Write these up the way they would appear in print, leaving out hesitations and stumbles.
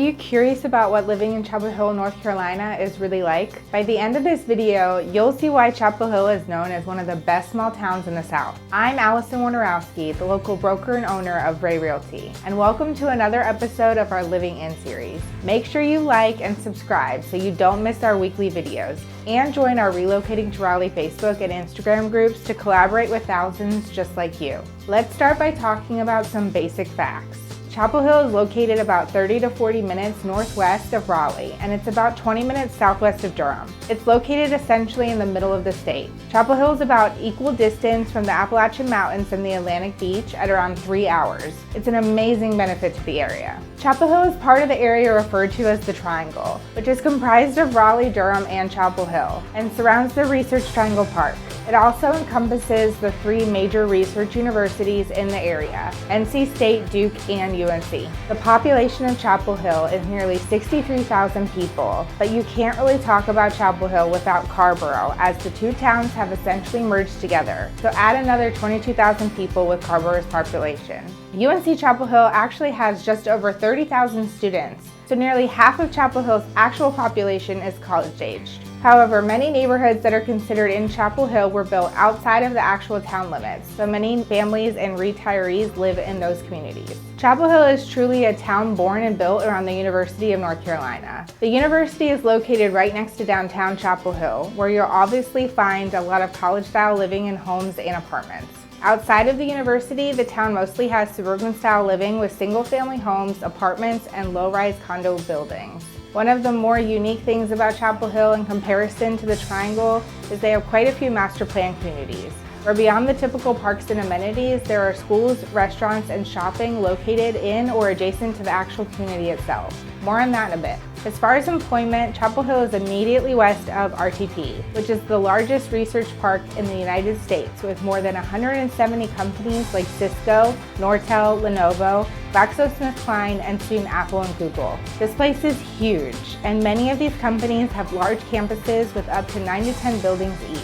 you curious about what living in Chapel Hill, North Carolina is really like? By the end of this video, you'll see why Chapel Hill is known as one of the best small towns in the South. I'm Alison Wojnarowski, the local broker and owner of Raleigh Realty, and welcome to another episode of our Living In series. Make sure you like and subscribe so you don't miss our weekly videos, and join our Relocating to Raleigh Facebook and Instagram groups to collaborate with thousands just like you. Let's start by talking about some basic facts. Chapel Hill is located about 30 to 40 minutes northwest of Raleigh, and it's about 20 minutes southwest of Durham. It's located essentially in the middle of the state. Chapel Hill is about equal distance from the Appalachian Mountains and the Atlantic Beach at around 3 hours. It's an amazing benefit to the area. Chapel Hill is part of the area referred to as the Triangle, which is comprised of Raleigh, Durham, and Chapel Hill, and surrounds the Research Triangle Park. It also encompasses the 3 major research universities in the area: NC State, Duke, and UNC. The population of Chapel Hill is nearly 63,000 people, but you can't really talk about Chapel Hill without Carrboro, as the two towns have essentially merged together. So add another 22,000 people with Carrboro's population. UNC Chapel Hill actually has just over 30,000 students, so nearly half of Chapel Hill's actual population is college-aged. However, many neighborhoods that are considered in Chapel Hill were built outside of the actual town limits, so many families and retirees live in those communities. Chapel Hill is truly a town born and built around the University of North Carolina. The university is located right next to downtown Chapel Hill, where you'll obviously find a lot of college-style living in homes and apartments. Outside of the university, the town mostly has suburban-style living with single-family homes, apartments, and low-rise condo buildings. One of the more unique things about Chapel Hill in comparison to the Triangle is they have quite a few master plan communities, where beyond the typical parks and amenities, there are schools, restaurants, and shopping located in or adjacent to the actual community itself. More on that in a bit. As far as employment, Chapel Hill is immediately west of RTP, which is the largest research park in the United States, with more than 170 companies like Cisco, Nortel, Lenovo, GlaxoSmithKline, and soon Apple and Google. This place is huge, and many of these companies have large campuses with up to 9 to 10 buildings each.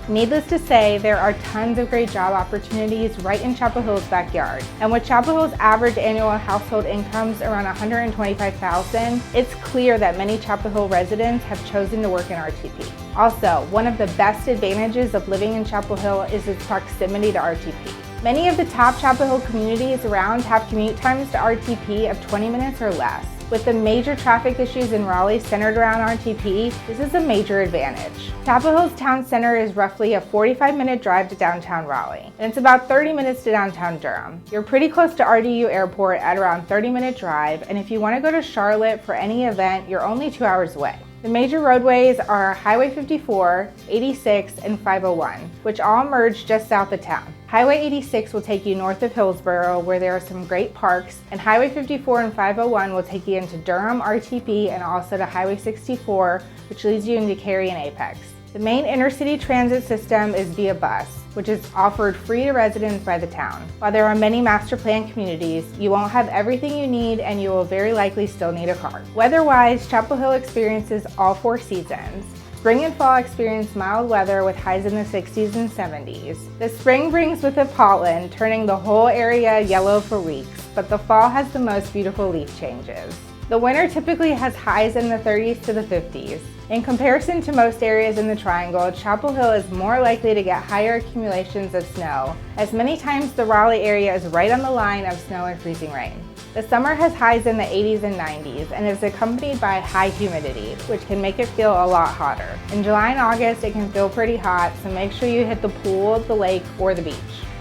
Needless to say, there are tons of great job opportunities right in Chapel Hill's backyard. And with Chapel Hill's average annual household incomes around $125,000, it's clear that many Chapel Hill residents have chosen to work in RTP. Also, one of the best advantages of living in Chapel Hill is its proximity to RTP. Many of the top Chapel Hill communities around have commute times to RTP of 20 minutes or less. With the major traffic issues in Raleigh centered around RTP, this is a major advantage. Chapel Hill's town center is roughly a 45-minute drive to downtown Raleigh, and it's about 30 minutes to downtown Durham. You're pretty close to RDU Airport at around 30-minute drive, and if you want to go to Charlotte for any event, you're only 2 hours away. The major roadways are Highway 54, 86, and 501, which all merge just south of town. Highway 86 will take you north of Hillsboro, where there are some great parks, and Highway 54 and 501 will take you into Durham, RTP, and also to Highway 64, which leads you into Cary and Apex. The main intercity transit system is via bus, which is offered free to residents by the town. While there are many master plan communities, you won't have everything you need, and you will very likely still need a car. Weather-wise, Chapel Hill experiences all 4 seasons. Spring and fall experience mild weather with highs in the 60s and 70s. The spring brings with it pollen, turning the whole area yellow for weeks, but the fall has the most beautiful leaf changes. The winter typically has highs in the 30s to the 50s. In comparison to most areas in the Triangle, Chapel Hill is more likely to get higher accumulations of snow, as many times the Raleigh area is right on the line of snow and freezing rain. The summer has highs in the 80s and 90s and is accompanied by high humidity, which can make it feel a lot hotter. In July and August, it can feel pretty hot, so make sure you hit the pool, the lake, or the beach.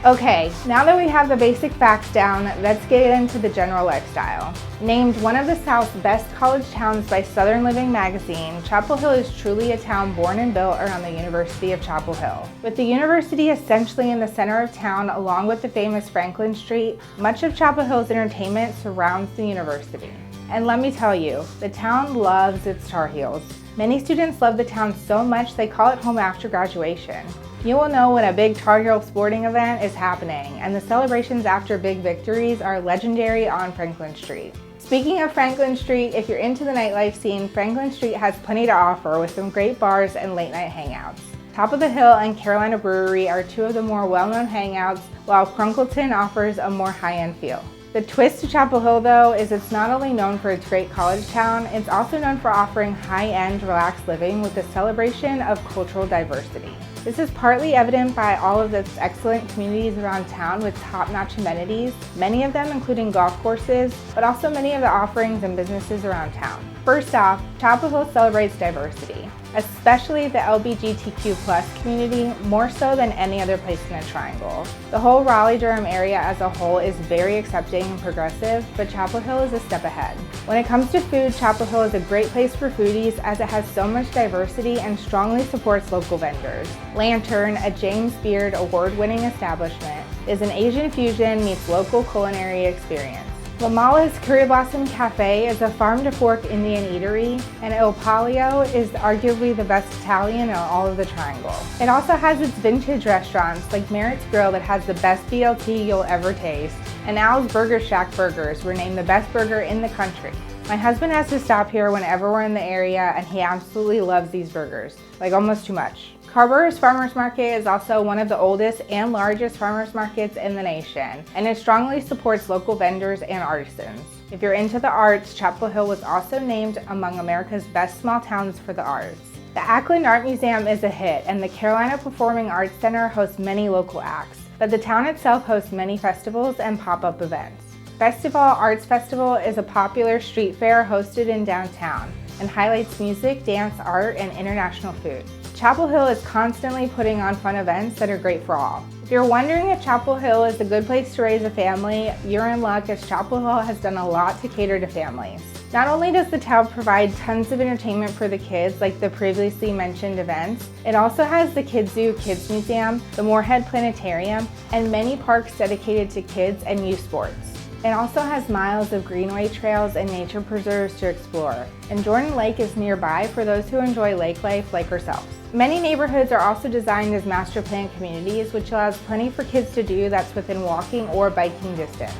Okay, now that we have the basic facts down, let's get into the general lifestyle. Named one of the South's best college towns by Southern Living magazine, Chapel Hill is truly a town born and built around the University of Chapel Hill. With the university essentially in the center of town, along with the famous Franklin Street, much of Chapel Hill's entertainment surrounds the university. And let me tell you, the town loves its Tar Heels. Many students love the town so much they call it home after graduation. You will know when a big Tar Heel sporting event is happening, and the celebrations after big victories are legendary on Franklin Street. Speaking of Franklin Street, if you're into the nightlife scene, Franklin Street has plenty to offer with some great bars and late night hangouts. Top of the Hill and Carolina Brewery are 2 of the more well-known hangouts, while Crunkleton offers a more high-end feel. The twist to Chapel Hill, though, is it's not only known for its great college town, it's also known for offering high-end, relaxed living with a celebration of cultural diversity. This is partly evident by all of its excellent communities around town with top-notch amenities, many of them including golf courses, but also many of the offerings and businesses around town. First off, Chapel Hill celebrates diversity, especially the LGBTQ+ community, more so than any other place in the Triangle. The whole Raleigh-Durham area as a whole is very accepting and progressive, but Chapel Hill is a step ahead. When it comes to food, Chapel Hill is a great place for foodies as it has so much diversity and strongly supports local vendors. Lantern, a James Beard award-winning establishment, is an Asian fusion meets local culinary experience. Lamala's Curry Blossom Cafe is a farm-to-fork Indian eatery, and Il Palio is arguably the best Italian in all of the Triangle. It also has its vintage restaurants like Merritt's Grill that has the best BLT you'll ever taste, and Al's Burger Shack Burgers were named the best burger in the country. My husband has to stop here whenever we're in the area, and he absolutely loves these burgers, like almost too much. Carber's Farmers Market is also one of the oldest and largest farmers markets in the nation, and it strongly supports local vendors and artisans. If you're into the arts, Chapel Hill was also named among America's best small towns for the arts. The Ackland Art Museum is a hit, and the Carolina Performing Arts Center hosts many local acts, but the town itself hosts many festivals and pop-up events. Festival Arts Festival is a popular street fair hosted in downtown and highlights music, dance, art, and international food. Chapel Hill is constantly putting on fun events that are great for all. If you're wondering if Chapel Hill is a good place to raise a family, you're in luck, as Chapel Hill has done a lot to cater to families. Not only does the town provide tons of entertainment for the kids, like the previously mentioned events, it also has the Kids Zoo Kids Museum, the Moorhead Planetarium, and many parks dedicated to kids and youth sports. It also has miles of greenway trails and nature preserves to explore, and Jordan Lake is nearby for those who enjoy lake life like ourselves. Many neighborhoods are also designed as master plan communities, which allows plenty for kids to do that's within walking or biking distance.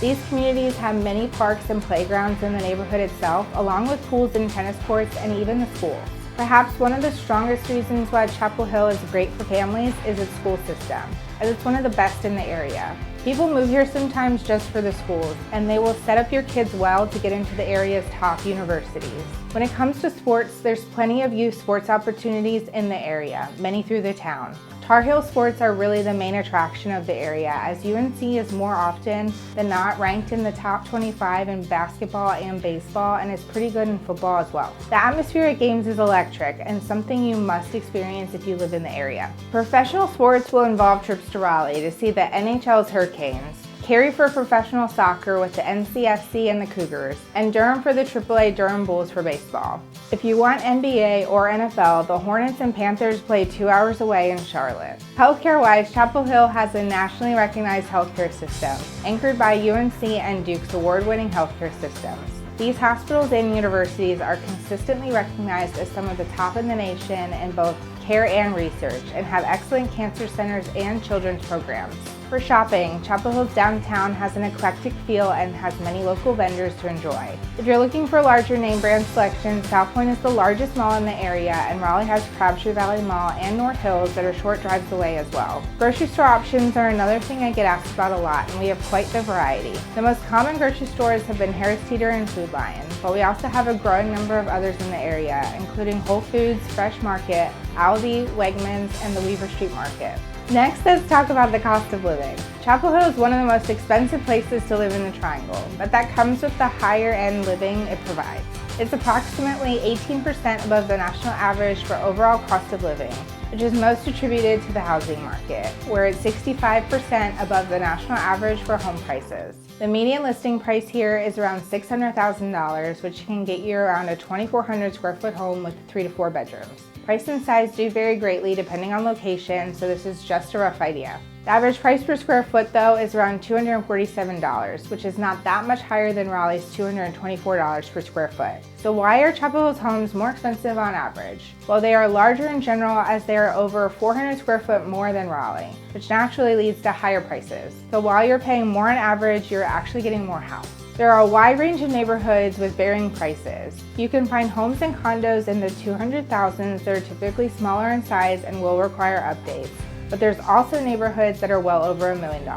These communities have many parks and playgrounds in the neighborhood itself, along with pools and tennis courts and even the schools. Perhaps one of the strongest reasons why Chapel Hill is great for families is its school system, as it's one of the best in the area. People move here sometimes just for the schools, and they will set up your kids well to get into the area's top universities. When it comes to sports, there's plenty of youth sports opportunities in the area, many through the town. Tar Heel sports are really the main attraction of the area, as UNC is more often than not ranked in the top 25 in basketball and baseball, and is pretty good in football as well. The atmosphere at games is electric and something you must experience if you live in the area. Professional sports will involve trips to Raleigh to see the NHL's Hurricanes, Cary for professional soccer with the NCFC and the Cougars, and Durham for the AAA Durham Bulls for baseball. If you want NBA or NFL, the Hornets and Panthers play 2 hours away in Charlotte. Healthcare-wise, Chapel Hill has a nationally recognized healthcare system, anchored by UNC and Duke's award-winning healthcare systems. These hospitals and universities are consistently recognized as some of the top in the nation in both care and research, and have excellent cancer centers and children's programs. For shopping, Chapel Hill's downtown has an eclectic feel and has many local vendors to enjoy. If you're looking for larger name brand selection, South Point is the largest mall in the area, and Raleigh has Crabtree Valley Mall and North Hills that are short drives away as well. Grocery store options are another thing I get asked about a lot, and we have quite the variety. The most common grocery stores have been Harris Teeter and Food Lion, but we also have a growing number of others in the area, including Whole Foods, Fresh Market, Aldi, Wegmans, and the Weaver Street Market. Next, let's talk about the cost of living. Chapel Hill is one of the most expensive places to live in the Triangle, but that comes with the higher end living it provides. It's approximately 18% above the national average for overall cost of living, which is most attributed to the housing market, where it's 65% above the national average for home prices. The median listing price here is around $600,000, which can get you around a 2,400 square foot home with 3 to 4 bedrooms. Price and size do vary greatly depending on location, so this is just a rough idea. The average price per square foot, though, is around $247, which is not that much higher than Raleigh's $224 per square foot. So why are Chapel Hill's homes more expensive on average? Well, they are larger in general, as they are over 400 square foot more than Raleigh, which naturally leads to higher prices. So while you're paying more on average, you're actually getting more house. There are a wide range of neighborhoods with varying prices. You can find homes and condos in the 200,000s that are typically smaller in size and will require updates, but there's also neighborhoods that are well over $1 million.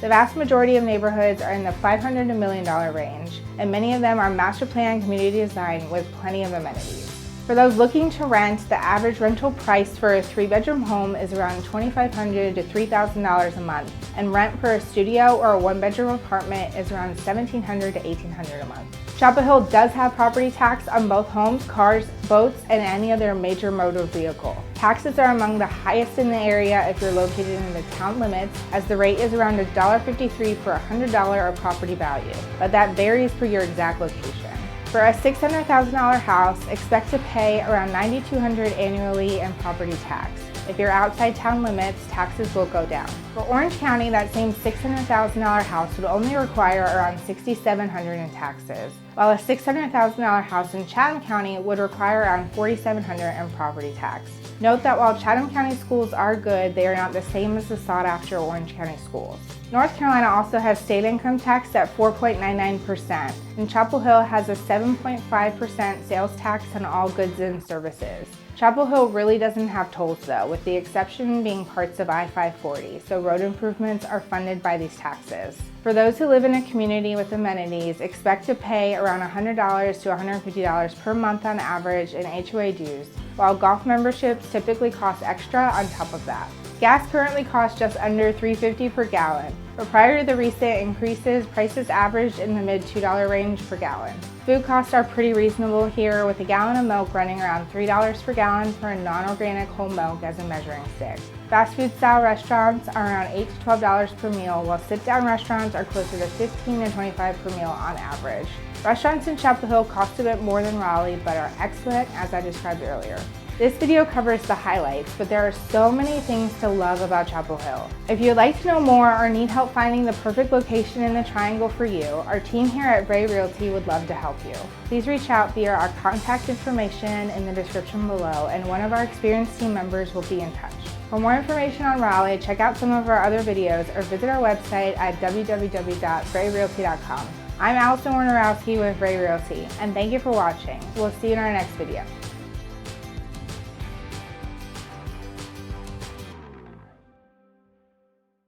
The vast majority of neighborhoods are in the $500 to $1 million range, and many of them are master plan community design with plenty of amenities. For those looking to rent, the average rental price for a 3-bedroom home is around $2,500 to $3,000 a month, and rent for a studio or a 1-bedroom apartment is around $1,700 to $1,800 a month. Chapel Hill does have property tax on both homes, cars, boats, and any other major motor vehicle. Taxes are among the highest in the area if you're located in the town limits, as the rate is around $1.53 for a $100 of property value, but that varies per your exact location. For a $600,000 house, expect to pay around $9,200 annually in property tax. If you're outside town limits, taxes will go down. For Orange County, that same $600,000 house would only require around $6,700 in taxes, while a $600,000 house in Chatham County would require around $4,700 in property tax. Note that while Chatham County schools are good, they are not the same as the sought-after Orange County schools. North Carolina also has state income tax at 4.99%, and Chapel Hill has a 7.5% sales tax on all goods and services. Chapel Hill really doesn't have tolls though, with the exception being parts of I-540, so road improvements are funded by these taxes. For those who live in a community with amenities, expect to pay around $100 to $150 per month on average in HOA dues, while golf memberships typically cost extra on top of that. Gas currently costs just under $3.50 per gallon, but prior to the recent increases, prices averaged in the mid $2 range per gallon. Food costs are pretty reasonable here, with a gallon of milk running around $3 per gallon for a non-organic whole milk as a measuring stick. Fast food style restaurants are around $8 to $12 per meal, while sit-down restaurants are closer to $15 to $25 per meal on average. Restaurants in Chapel Hill cost a bit more than Raleigh, but are excellent as I described earlier. This video covers the highlights, but there are so many things to love about Chapel Hill. If you'd like to know more or need help finding the perfect location in the Triangle for you, our team here at Ray Realty would love to help you. Please reach out via our contact information in the description below, and one of our experienced team members will be in touch. For more information on Raleigh, check out some of our other videos or visit our website at www.rayrealty.com. I'm Alison Wojnarowski with Ray Realty, and thank you for watching. We'll see you in our next video.